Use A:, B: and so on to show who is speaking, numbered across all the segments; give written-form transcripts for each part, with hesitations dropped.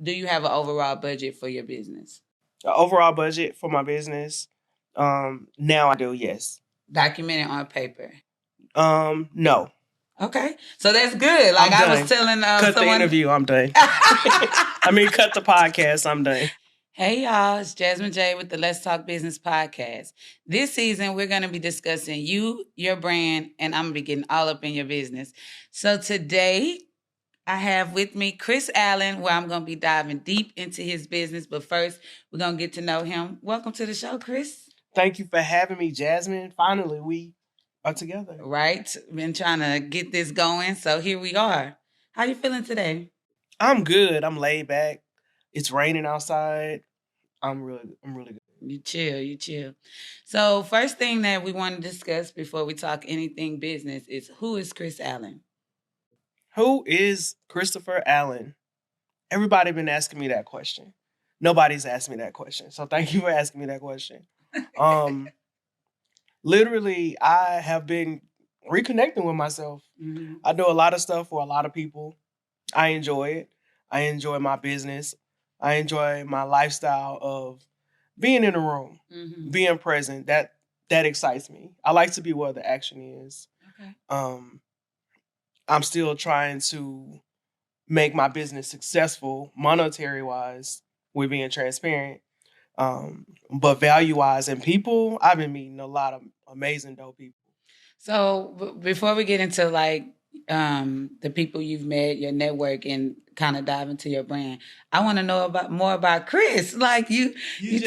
A: do you have an overall budget for your business?
B: The overall budget for my business, now I do, yes.
A: Documented on paper?
B: No.
A: Okay, so that's good. Like I was telling
B: cut
A: someone...
B: the interview, I'm done. Cut the podcast, I'm done.
A: Hey y'all, it's Jazmin J with the Let's Talk Business podcast. This season, we're going to be discussing you, your brand, and I'm going to be getting all up in your business. So today, I have with me Chris Allen, where I'm going to be diving deep into his business. But first, we're going to get to know him. Welcome to the show, Chris.
B: Thank you for having me, Jazmin. Finally, we are together.
A: Right. Been trying to get this going. So here we are. How you feeling today?
B: I'm good. I'm laid back. It's raining outside. I'm really good.
A: You chill. So first thing that we want to discuss before we talk anything business is, who is Chris Allen?
B: Who is Christopher Allen? Everybody been asking me that question. Nobody's asked me that question. So thank you for asking me that question. Literally, I have been reconnecting with myself. Mm-hmm. I do a lot of stuff for a lot of people. I enjoy it. I enjoy my business. I enjoy my lifestyle of being in a room, mm-hmm. being present. That excites me. I like to be where the action is. Okay. I'm still trying to make my business successful monetary-wise with being transparent. But value-wise and people, I've been meeting a lot of amazing dope people.
A: So before we get into like the people you've met, your network, and kind of dive into your brand, I want to know more about Chris. Like you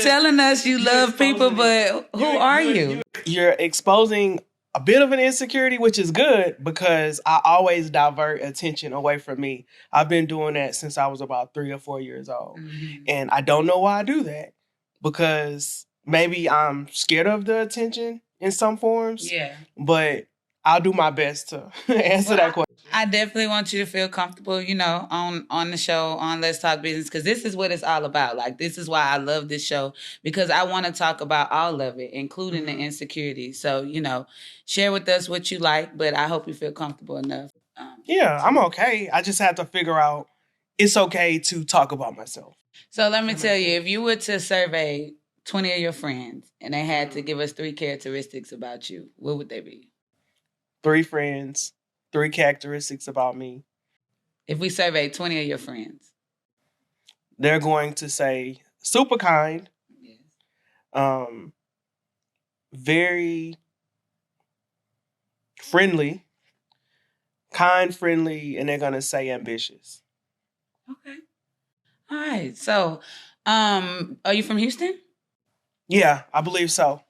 A: telling us you love people, but who are you?
B: You're exposing a bit of an insecurity, which is good because I always divert attention away from me. I've been doing that since I was about 3 or 4 years old. Mm-hmm. And I don't know why I do that, because maybe I'm scared of the attention in some forms. Yeah. But I'll do my best to answer that question.
A: I definitely want you to feel comfortable, on the show, on Let's Talk Business, because this is what it's all about. Like, this is why I love this show, because I want to talk about all of it, including mm-hmm. the insecurities. So, share with us what you like, but I hope you feel comfortable enough.
B: I'm okay. I just have to figure out it's okay to talk about myself.
A: So let me tell you, if you were to survey 20 of your friends and they had to give us 3 characteristics about you, what would they be?
B: 3 friends, 3 characteristics about me.
A: If we survey 20 of your friends,
B: they're going to say super kind, yes. Very friendly, kind, friendly, and they're going to say ambitious.
A: Okay. All right. So, are you from Houston?
B: Yeah, I believe so.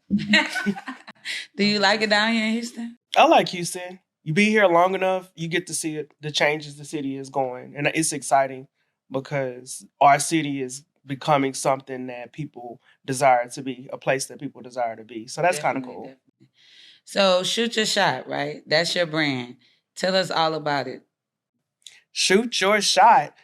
A: Do you like it down here in Houston?
B: I like Houston. You be here long enough, you get to see it, the changes the city is going. And it's exciting because our city is becoming something that people desire to be, a place that people desire to be. So that's kind of cool. Definitely.
A: So Shoot Your Shot, right? That's your brand. Tell us all about it.
B: Shoot Your Shot.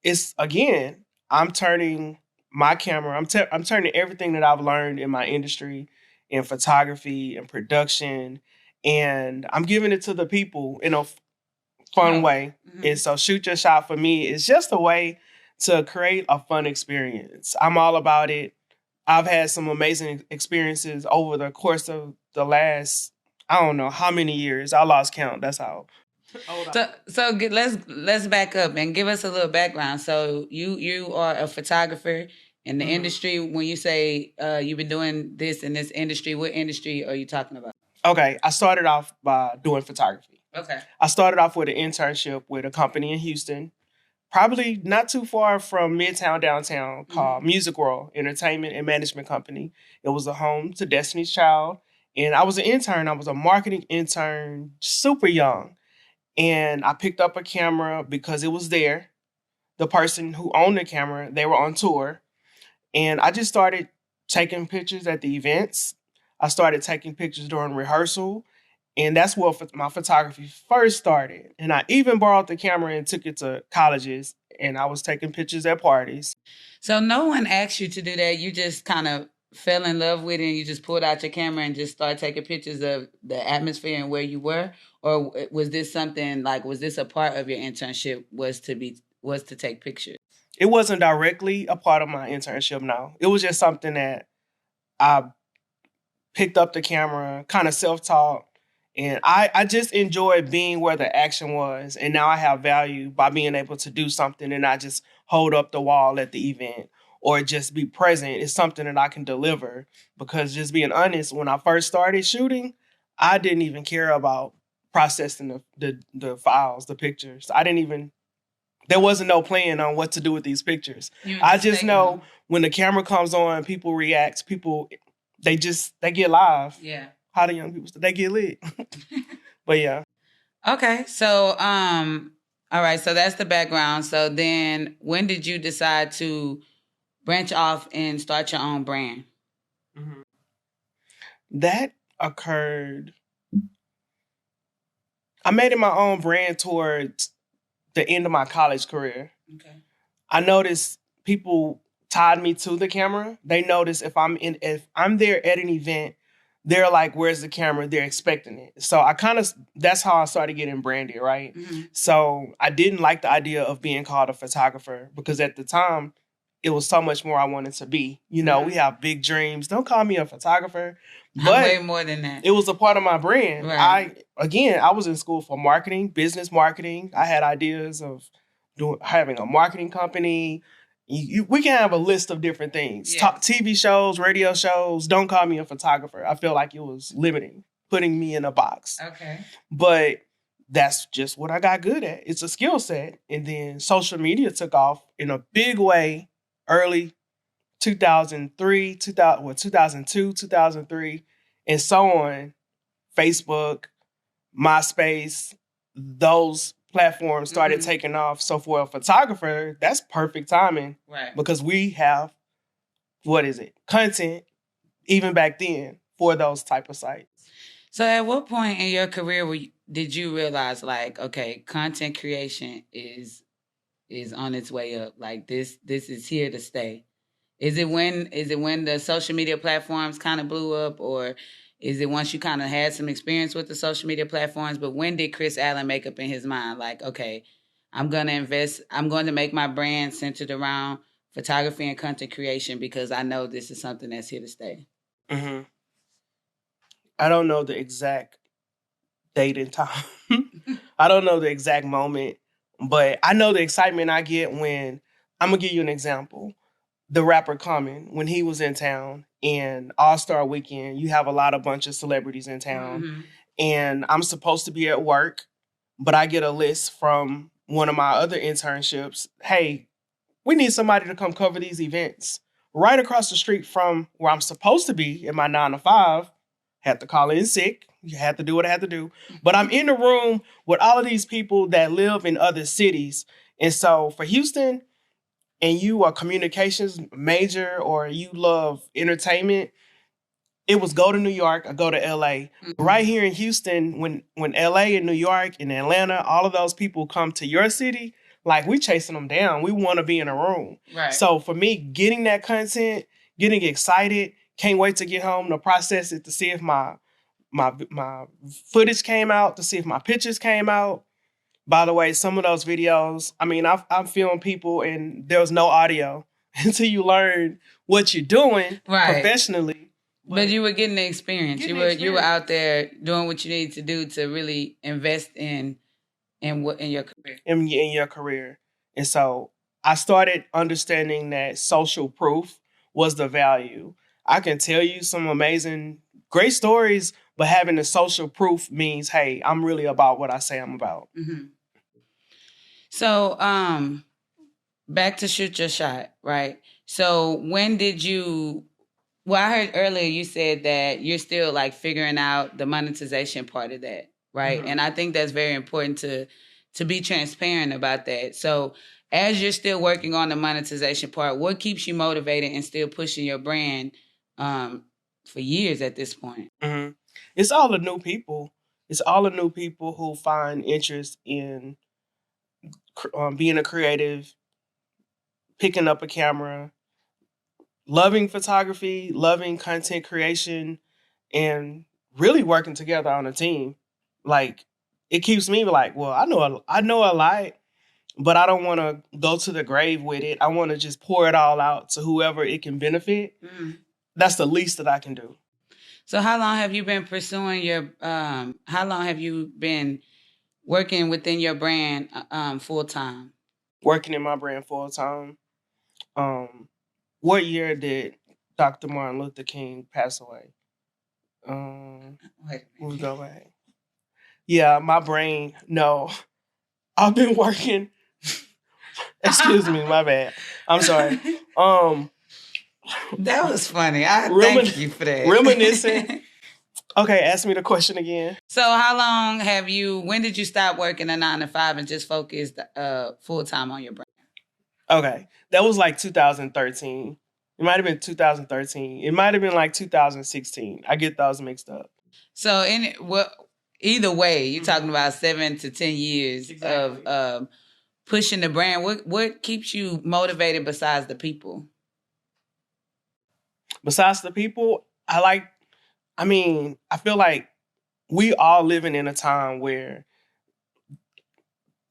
B: It's, again, I'm turning my camera, I'm turning everything that I've learned in my industry, in photography and production, and I'm giving it to the people in a fun way. Mm-hmm. And so Shoot Your Shot for me is just a way to create a fun experience. I'm all about it. I've had some amazing experiences over the course of the last, I don't know how many years. I lost count. That's how.
A: So let's back up and give us a little background. So you are a photographer in the mm-hmm. industry. When you say you've been doing this in this industry, what industry are you talking about? Okay,
B: I started off by doing photography.
A: Okay.
B: I started off with an internship with a company in Houston, probably not too far from Midtown, downtown, called mm-hmm. Music World Entertainment and Management Company. It was a home to Destiny's Child. And I was an intern. I was a marketing intern, super young. And I picked up a camera because it was there. The person who owned the camera, they were on tour. And I just started taking pictures at the events. I started taking pictures during rehearsal. And that's where my photography first started. And I even borrowed the camera and took it to colleges. And I was taking pictures at parties.
A: So no one asked you to do that. You just kind of fell in love with it and you just pulled out your camera and just started taking pictures of the atmosphere and where you were? Or was this something like, was this a part of your internship was to take pictures?
B: It wasn't directly a part of my internship, no. It was just something that I picked up the camera, kind of self-taught. And I just enjoyed being where the action was. And now I have value by being able to do something and not just hold up the wall at the event or just be present. It's something that I can deliver. Because just being honest, when I first started shooting, I didn't even care about processing the files, the pictures. I didn't even, there wasn't no plan on what to do with these pictures. I just know when the camera comes on, people react, people, they get live.
A: Yeah.
B: How the young people, they get lit. But yeah.
A: Okay. So, all right. So that's the background. So then when did you decide to branch off and start your own brand?
B: Mm-hmm. That occurred, I made it my own brand towards the end of my college career.
A: Okay.
B: I noticed people tied me to the camera. They notice if I'm there at an event, they're like, where's the camera? They're expecting it. So that's how I started getting branded, right?
A: Mm-hmm.
B: So I didn't like the idea of being called a photographer because at the time, it was so much more I wanted to be. You know, we have big dreams. Don't call me a photographer. But
A: way more than that.
B: It was a part of my brand.
A: Right.
B: I was in school for marketing, business marketing. I had ideas of having a marketing company. We can have a list of different things.
A: Yeah.
B: TV shows, radio shows. Don't call me a photographer. I feel like it was limiting, putting me in a box.
A: Okay.
B: But that's just what I got good at. It's a skill set. And then social media took off in a big way early 2002, 2003, and so on. Facebook, MySpace, those platforms started taking off. So for a photographer, that's perfect timing.
A: Right.
B: Because we have, content, even back then, for those type of sites.
A: So at what point in your career did you realize, like, okay, content creation is on its way up? Like this is here to stay. Is it when the social media platforms kind of blew up, or is it once you kind of had some experience with the social media platforms? But when did Chris Allen make up in his mind, like, okay, I'm going to make my brand centered around photography and content creation because I know this is something that's here to stay?
B: Mm-hmm. I don't know the exact date and time. I don't know the exact moment, but I know the excitement I get when, I'm going to give you an example. The rapper Common, when he was in town and All-Star Weekend, you have a bunch of celebrities in town. Mm-hmm. And I'm supposed to be at work, but I get a list from one of my other internships. Hey, we need somebody to come cover these events. Right across the street from where I'm supposed to be in my 9 to 5, had to call in sick. You had to do what I had to do. But I'm in the room with all of these people that live in other cities. And so for Houston, and you are communications major or you love entertainment, it was go to New York or go to LA. Mm-hmm. Right here in Houston, when LA and New York and Atlanta, all of those people come to your city, like we chasing them down. We want to be in a room. Right. So for me, getting that content, getting excited, can't wait to get home to process it, to see if my footage came out, to see if my pictures came out. By the way, some of those videos, I mean, I'm filming people and there was no audio until you learn what you're doing professionally.
A: But you were getting the experience. You were out there doing what you needed to do to really invest in your career.
B: In your career. And so I started understanding that social proof was the value. I can tell you some amazing, great stories, but having the social proof means, hey, I'm really about what I say I'm about.
A: Mm-hmm. So, back to Shoot Your Shot, right? So when did you, well, I heard earlier you said that you're still like figuring out the monetization part of that, right? Mm-hmm. And I think that's very important to be transparent about that. So as you're still working on the monetization part, what keeps you motivated and still pushing your brand for years at this point?
B: Mm-hmm. It's all the new people. It's all the new people who find interest in being a creative, picking up a camera, loving photography, loving content creation, and really working together on a team. Like, it keeps me like, well, I know a lot. but I don't want to go to the grave with it. I want to just pour it all out to whoever it can benefit. That's the least that I can do.
A: So how long have you been pursuing your how long have you been working within your brand full time?
B: Working in my brand full time. What year did Dr. Martin Luther King pass away? We'll go back. Yeah, my brain. No, I've been working. Excuse me, my bad. I'm sorry.
A: That was funny. Thank you for that.
B: Reminiscing. Okay, ask me the question again.
A: So how long when did you stop working a 9 to 5 and just focus full time on your brand?
B: Okay, that was like 2013. It might have been 2013. It might have been like 2016. I get those mixed up.
A: So either way, you're talking about 7 to 10 years of pushing the brand. What keeps you motivated besides the people?
B: Besides the people, I feel like we all living in a time where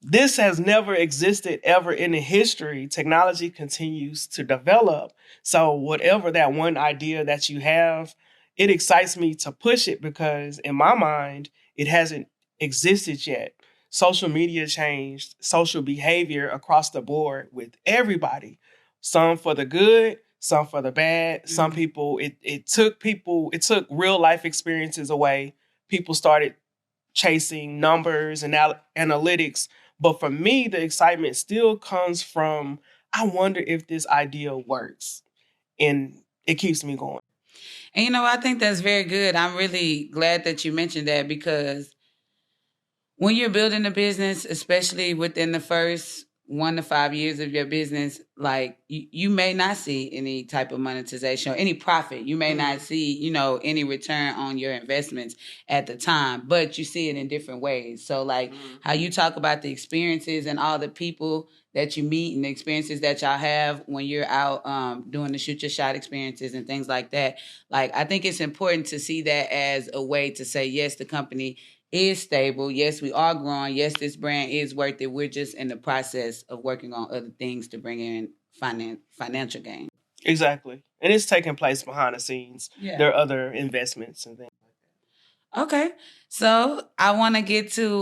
B: this has never existed ever in the history. Technology continues to develop. So whatever that one idea that you have, it excites me to push it because in my mind, it hasn't existed yet. Social media changed social behavior across the board with everybody. Some for the good, some for the bad. Some people, it took real life experiences away. People started chasing numbers and analytics. But for me, the excitement still comes from, I wonder if this idea works. And it keeps me going.
A: And I think that's very good. I'm really glad that you mentioned that because when you're building a business, especially within the first 1 to 5 years of your business, like you may not see any type of monetization or any profit. You may not see, any return on your investments at the time, but you see it in different ways. So like how you talk about the experiences and all the people that you meet and the experiences that y'all have when you're out doing the shoot your shot experiences and things like that. Like, I think it's important to see that as a way to say, yes, the company is stable. Yes, we are growing. Yes, this brand is worth it. We're just in the process of working on other things to bring in financial gain.
B: Exactly. And it's taking place behind the scenes. Yeah. There are other investments and things like
A: that. Okay. So I want to get to,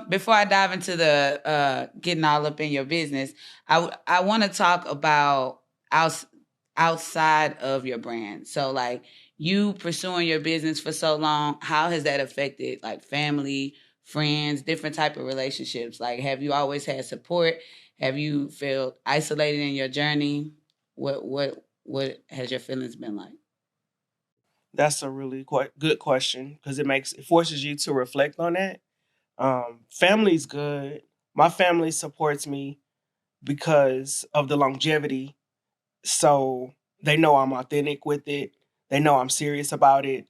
A: before I dive into the getting all up in your business, I want to talk about outside of your brand. So like, you pursuing your business for so long, how has that affected like family, friends, different type of relationships? Like, have you always had support? Have you felt isolated in your journey? What has your feelings been like?
B: That's a really quite good question because it forces you to reflect on that. Family's good. My family supports me because of the longevity. So they know I'm authentic with it. They know I'm serious about it.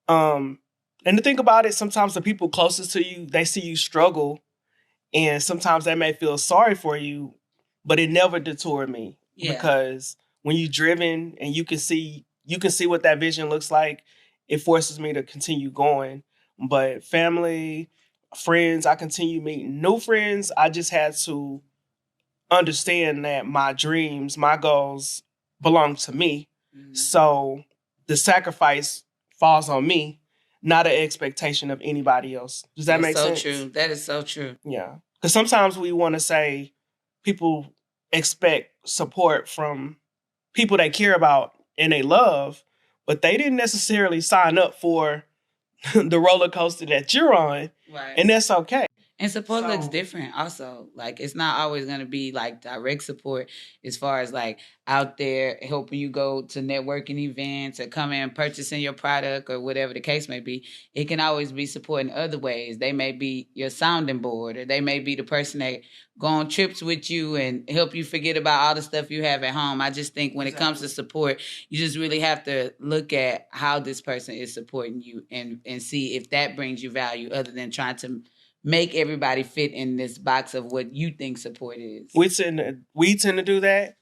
B: And to think about it, sometimes the people closest to you, they see you struggle, and sometimes they may feel sorry for you, but it never detoured me because when you're driven and you can see what that vision looks like, it forces me to continue going. But family, friends, I continue meeting new friends. I just had to understand that my dreams, my goals belong to me. So the sacrifice falls on me, not an expectation of anybody else. Does that make sense?
A: That's so true. That is so true.
B: Yeah. Because sometimes we want to say people expect support from people they care about and they love, but they didn't necessarily sign up for the roller coaster that you're on. Right. And that's okay.
A: And support looks different also. Like, it's not always going to be like direct support as far as like out there helping you go to networking events or come in purchasing your product or whatever the case may be. It can always be support in other ways. They may be your sounding board, or they may be the person that go on trips with you and help you forget about all the stuff you have at home. I just think when it comes to support, you just really have to look at how this person is supporting you and see if that brings you value other than trying to make everybody fit in this box of what you think support is.
B: We tend to do that.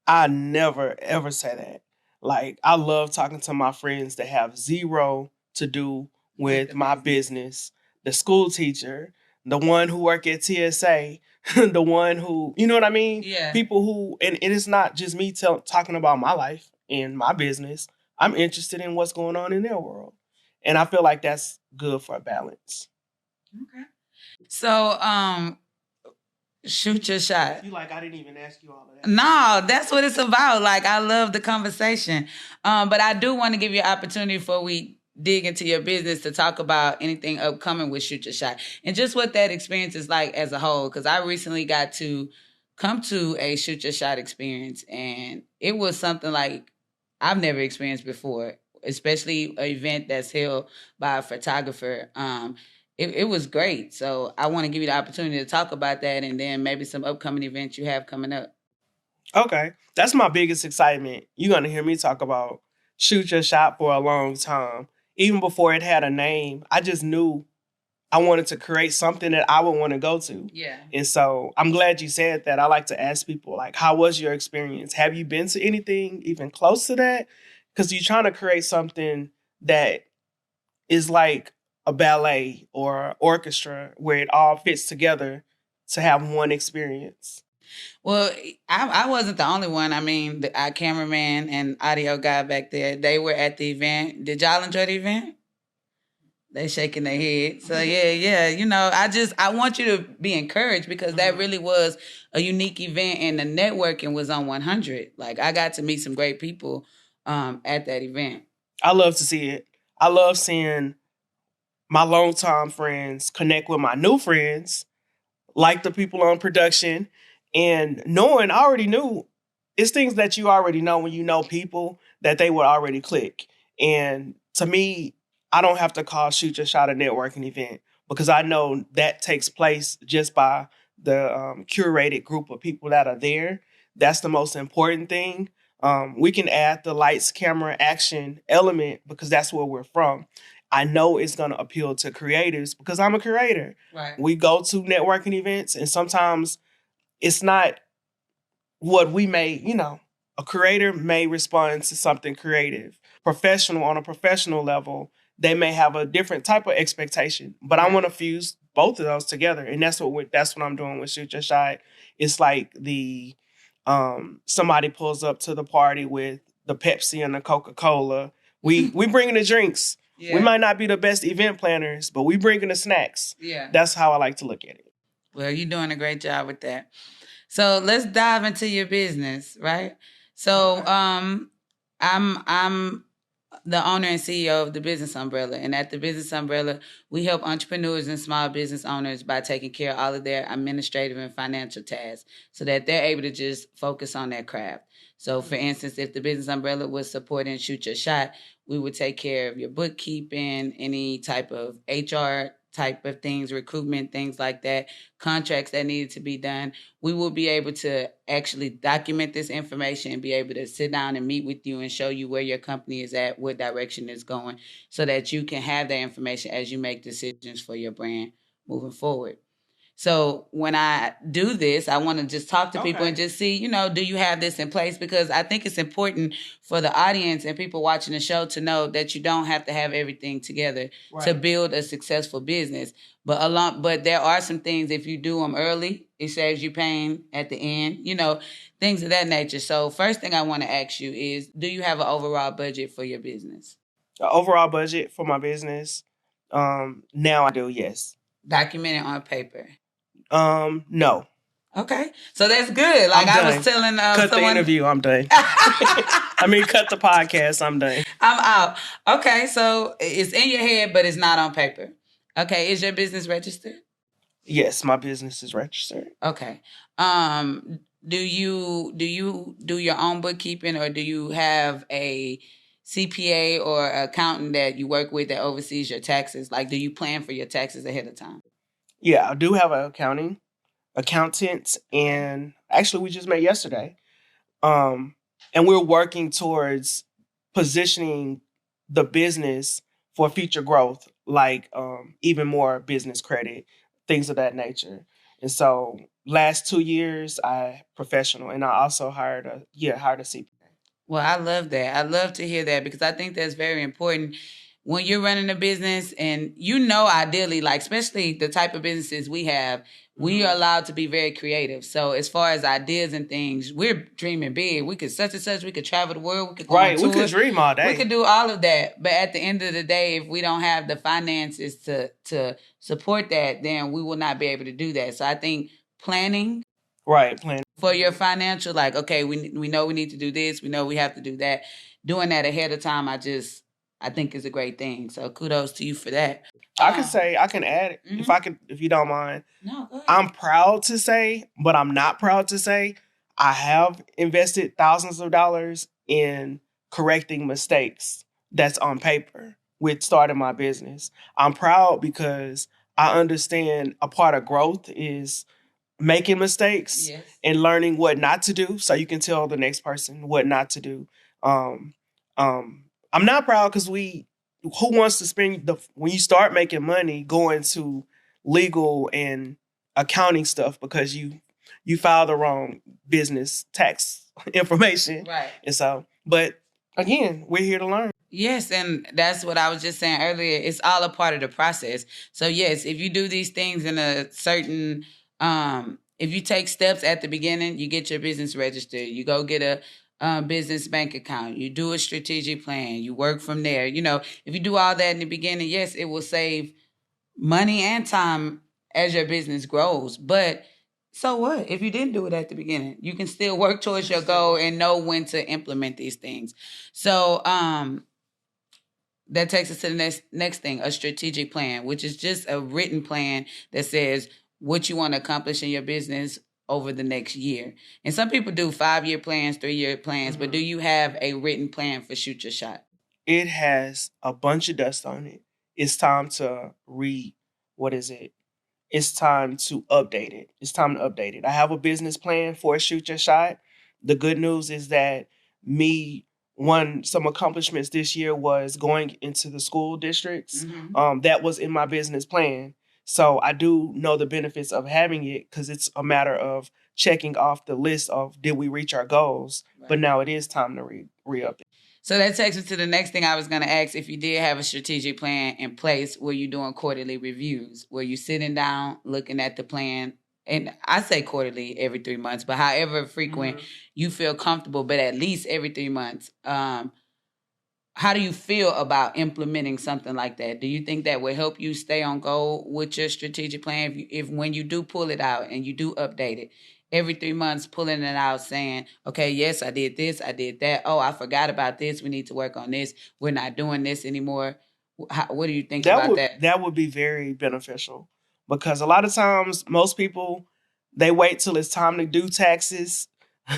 B: I never, ever say that. Like, I love talking to my friends that have zero to do with my business. The school teacher, the one who work at TSA, the one who, you know what I mean?
A: Yeah.
B: People who, and it is not just me talking about my life and my business. I'm interested in what's going on in their world. And I feel like that's good for a balance.
A: Okay. So, shoot your shot.
B: You like, I didn't even ask you all of that.
A: No, that's what it's about. Like, I love the conversation. But I do want to give you an opportunity before we dig into your business to talk about anything upcoming with Shoot Your Shot and just what that experience is like as a whole. Because I recently got to come to a Shoot Your Shot experience, and it was something like I've never experienced before, especially an event that's held by a photographer. It was great. So I want to give you the opportunity to talk about that and then maybe some upcoming events you have coming up.
B: Okay. That's my biggest excitement. You're going to hear me talk about Shoot Your Shot for a long time. Even before it had a name, I just knew I wanted to create something that I would want to go to.
A: Yeah.
B: And so I'm glad you said that. I like to ask people, like, how was your experience? Have you been to anything even close to that? Because you're trying to create something that is like a ballet or orchestra where it all fits together to have one experience.
A: Well, I wasn't the only one. I mean, our cameraman and audio guy back there, they were at the event. Did y'all enjoy the event? They shaking their head. So yeah. You know, I want you to be encouraged because that really was a unique event and the networking was on 100. Like I got to meet some great people at that event.
B: I love to see it. I love seeing my longtime friends connect with my new friends, like the people on production, and knowing I already knew it's things that you already know when you know people that they would already click. And to me, I don't have to call Shoot Your Shot a networking event because I know that takes place just by the curated group of people that are there. That's the most important thing. We can add the lights, camera, action element because that's where we're from. I know it's going to appeal to creators because I'm a creator.
A: Right.
B: We go to networking events and sometimes it's not what we may, a creator may respond to something creative. Professional on a professional level, they may have a different type of expectation. But I want to fuse both of those together. And that's what I'm doing with Shoot Your Shot. It's like the somebody pulls up to the party with the Pepsi and the Coca-Cola. We bringing the drinks. Yeah. We might not be the best event planners, but we bringing the snacks.
A: Yeah.
B: That's how I like to look at it.
A: Well, you're doing a great job with that. So let's dive into your business, right? So I'm the owner and CEO of the Business Umbrella. And at the Business Umbrella, we help entrepreneurs and small business owners by taking care of all of their administrative and financial tasks so that they're able to just focus on their craft. So for instance, if the Business Umbrella was supporting Shoot Your Shot, we would take care of your bookkeeping, any type of HR type of things, recruitment, things like that, contracts that needed to be done. We will be able to actually document this information and be able to sit down and meet with you and show you where your company is at, what direction it's going, so that you can have that information as you make decisions for your brand moving forward. So when I do this, I want to just talk to people and just see, do you have this in place? Because I think it's important for the audience and people watching the show to know that you don't have to have everything together to build a successful business. But there are some things, if you do them early, it saves you pain at the end, things of that nature. So first thing I want to ask you is, do you have an overall budget for your business?
B: The overall budget for my business? Now I do, yes.
A: Documented on paper?
B: No.
A: Okay, so that's good. Like I was telling
B: cut
A: someone,
B: the interview. I'm done. Cut the podcast. I'm done.
A: I'm out. Okay, so it's in your head, but it's not on paper. Okay, is your business registered?
B: Yes, my business is registered.
A: Okay. Do you do your own bookkeeping, or do you have a CPA or accountant that you work with that oversees your taxes? Like, do you plan for your taxes ahead of time?
B: Yeah, I do have an accountant, and actually we just met yesterday. And we're working towards positioning the business for future growth, like even more business credit, things of that nature. And so last 2 years I professional, and I also hired a CPA.
A: Well, I love that. I love to hear that because I think that's very important. when you're running a business and ideally, like especially the type of businesses we have, we are allowed to be very creative. So as far as ideas and things, we're dreaming big. We could such and such, we could travel the world, we could go on tour.
B: We could dream all day.
A: We could do all of that. But at the end of the day, if we don't have the finances to support that, then we will not be able to do that. So I think planning
B: planning
A: for your financial, like, okay, we know we need to do this, we know we have to do that. Doing that ahead of time, I think is a great thing. So kudos to you for that.
B: I can add if you don't mind.
A: No, go ahead.
B: I'm proud to say, but I'm not proud to say, I have invested thousands of dollars in correcting mistakes that's on paper with starting my business. I'm proud because I understand a part of growth is making mistakes and learning what not to do, so you can tell the next person what not to do. I'm not proud because who wants to spend when you start making money going to legal and accounting stuff because you filed the wrong business tax information,
A: right?
B: And so, but again, we're here to learn.
A: Yes, and that's what I was just saying earlier. It's all a part of the process. So yes, if you do these things in a certain if you take steps at the beginning, you get your business registered, you go get a business bank account, you do a strategic plan, you work from there. If you do all that in the beginning, yes, it will save money and time as your business grows. But so what? If you didn't do it at the beginning, you can still work towards your goal and know when to implement these things. So that takes us to the next thing, a strategic plan, which is just a written plan that says what you want to accomplish in your business over the next year. And some people do 5-year plans, 3-year plans, but do you have a written plan for Shoot Your Shot?
B: It has a bunch of dust on it. It's time to it's time to update it. It's time to update it. I have a business plan for Shoot Your Shot. The good news is that some accomplishments this year was going into the school districts. That was in my business plan. So I do know the benefits of having it because it's a matter of checking off the list of did we reach our goals. Right. But now it is time to re-up it.
A: So that takes me to the next thing I was going to ask. If you did have a strategic plan in place, were you doing quarterly reviews? Were you sitting down, looking at the plan? And I say quarterly, every 3 months, but however frequent you feel comfortable, but at least every 3 months. How do you feel about implementing something like that? Do you think that will help you stay on goal with your strategic plan? If when you do pull it out and you do update it, every 3 months pulling it out saying, okay, yes, I did this, I did that. Oh, I forgot about this. We need to work on this. We're not doing this anymore. What do you think about that?
B: That would be very beneficial because a lot of times most people, they wait till it's time to do taxes.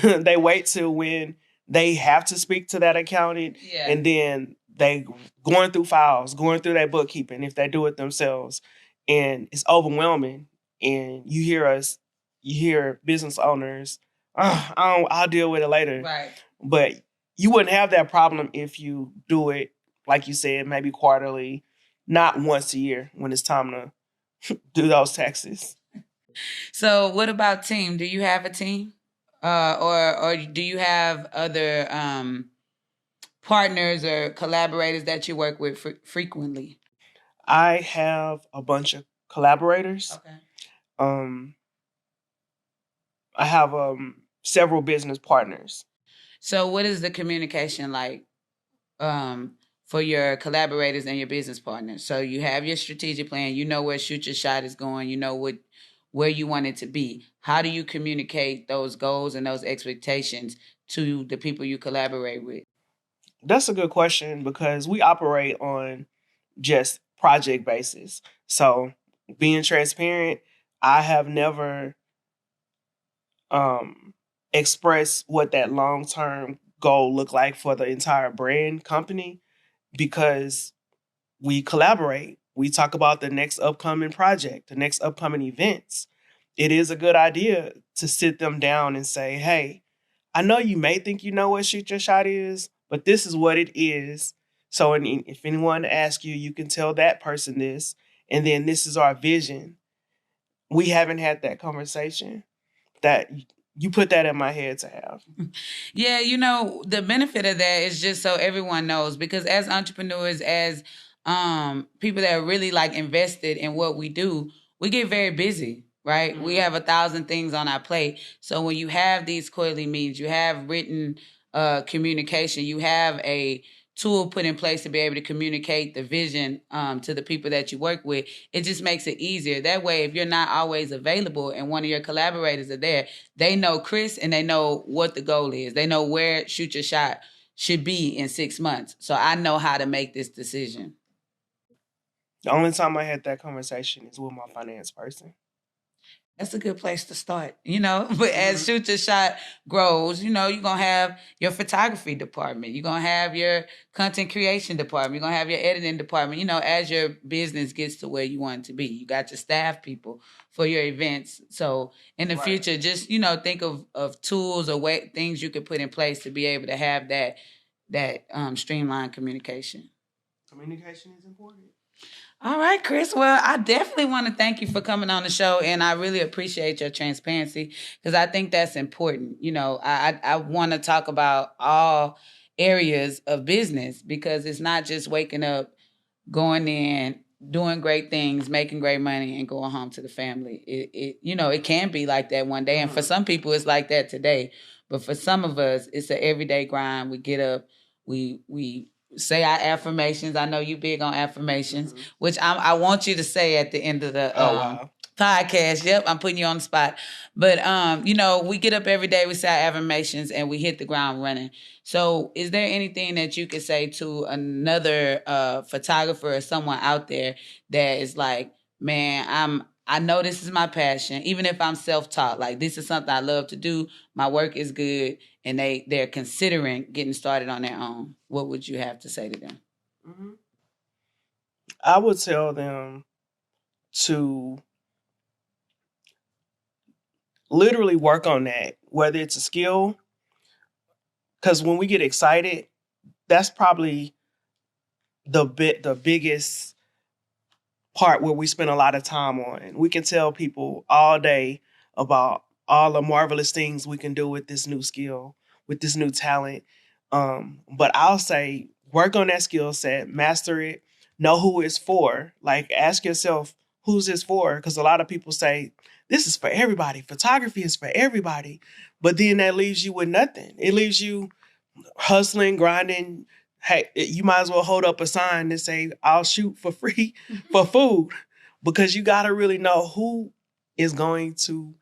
B: They wait till when they have to speak to that accountant, and then they going through files, going through their bookkeeping if they do it themselves, and it's overwhelming. And you hear business owners, I'll deal with it later.
A: Right.
B: But you wouldn't have that problem if you do it, like you said, maybe quarterly, not once a year when it's time to do those taxes.
A: So what about team? Do you have a team? Or do you have other partners or collaborators that you work with frequently?
B: I have a bunch of collaborators.
A: Okay.
B: I have several business partners.
A: So what is the communication like for your collaborators and your business partners? So you have your strategic plan. You know where Shoot Your Shot is going. You know where you want it to be. How do you communicate those goals and those expectations to the people you collaborate with?
B: That's a good question because we operate on just project basis. So being transparent, I have never expressed what that long-term goal looked like for the entire brand company because we collaborate. We talk about the next upcoming project, the next upcoming events. It is a good idea to sit them down and say, hey, I know you may think you know what Shoot Your Shot is, but this is what it is. So if anyone asks you, you can tell that person this, and then this is our vision. We haven't had that conversation. That you put that in my head to have.
A: Yeah, the benefit of that is just so everyone knows, because as entrepreneurs, as people that are really like invested in what we do, we get very busy, right? We have 1,000 things on our plate. So when you have these quarterly meetings, you have written communication, you have a tool put in place to be able to communicate the vision to the people that you work with, it just makes it easier. That way, if you're not always available and one of your collaborators are there, they know Chris and they know what the goal is. They know where Shoot Your Shot should be in 6 months. So I know how to make this decision.
B: The only time I had that conversation is with my finance person.
A: That's a good place to start, you know. But as Shoot Your Shot grows, you know, you're gonna have your photography department, you're gonna have your content creation department, you're gonna have your editing department, you know, as your business gets to where you want it to be. You got your staff people for your events. So in the future, just, you know, think of tools or things you could put in place to be able to have that streamlined communication.
B: Communication is important.
A: All right, Chris. Well, I definitely want to thank you for coming on the show, and I really appreciate your transparency because I think that's important. You know, I want to talk about all areas of business because it's not just waking up, going in, doing great things, making great money, and going home to the family. It you know, it can be like that one day, and for some people, it's like that today. But for some of us, it's an everyday grind. We get up, we say our affirmations. I know you big on affirmations, which I want you to say at the end of the podcast. Yep, I'm putting you on the spot. But you know, we get up every day, we say our affirmations, and we hit the ground running. So, is there anything that you could say to another photographer or someone out there that is like, man, I know this is my passion, even if I'm self-taught. Like this is something I love to do. My work is good, and they're considering getting started on their own. What would you have to say to them?
B: I would tell them to literally work on that, whether it's a skill, because when we get excited, that's probably the biggest part where we spend a lot of time on. We can tell people all day about all the marvelous things we can do with this new skill, with this new talent. But I'll say work on that skill set, master it, know who it's for. Like ask yourself, who's this for? Because a lot of people say, this is for everybody. Photography is for everybody. But then that leaves you with nothing. It leaves you hustling, grinding. Hey, you might as well hold up a sign that say, I'll shoot for free for food. Because you got to really know who is going to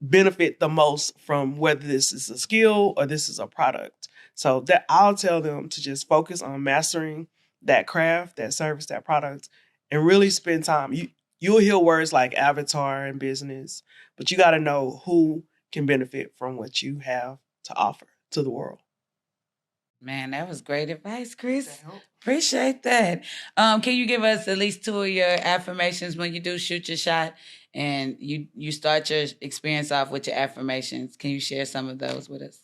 B: benefit the most from whether this is a skill or this is a product. So that I'll tell them to just focus on mastering that craft, that service, that product, and really spend time. You'll hear words like avatar and business, but you got to know who can benefit from what you have to offer to the world.
A: Man, that was great advice, Chris. Appreciate that. Can you give us at least 2 of your affirmations when you do Shoot Your Shot and you start your experience off with your affirmations? Can you share some of those with us?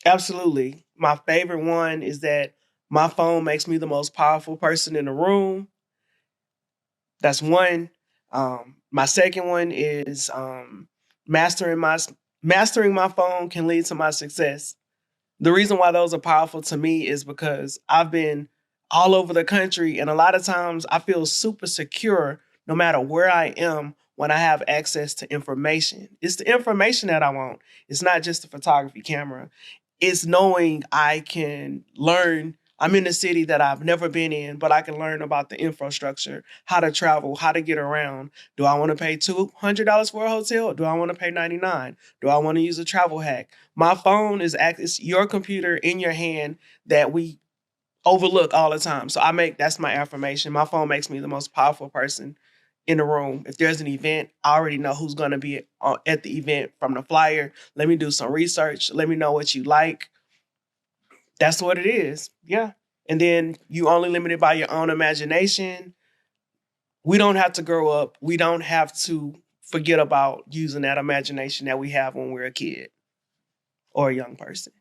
B: Absolutely. My favorite one is that my phone makes me the most powerful person in the room. That's one. My second one is mastering my phone can lead to my success. The reason why those are powerful to me is because I've been all over the country, and a lot of times I feel super secure no matter where I am when I have access to information. It's the information that I want. It's not just the photography camera. It's knowing I can learn. I'm in a city that I've never been in, but I can learn about the infrastructure, how to travel, how to get around. Do I want to pay $200 for a hotel? Or do I want to pay $99? Do I want to use a travel hack? My phone it's your computer in your hand that we overlook all the time. So that's my affirmation. My phone makes me the most powerful person in the room. If there's an event, I already know who's going to be at the event from the flyer. Let me do some research. Let me know what you like. That's what it is. Yeah. And then you only limited by your own imagination. We don't have to grow up. We don't have to forget about using that imagination that we have when we're a kid or a young person.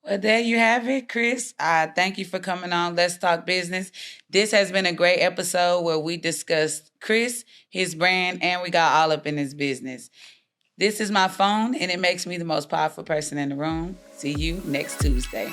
A: Well, there you have it, Chris. Thank you for coming on. Let's Talk Business. This has been a great episode where we discussed Chris, his brand, and we got all up in his business. This is my phone, and it makes me the most powerful person in the room. See you next Tuesday.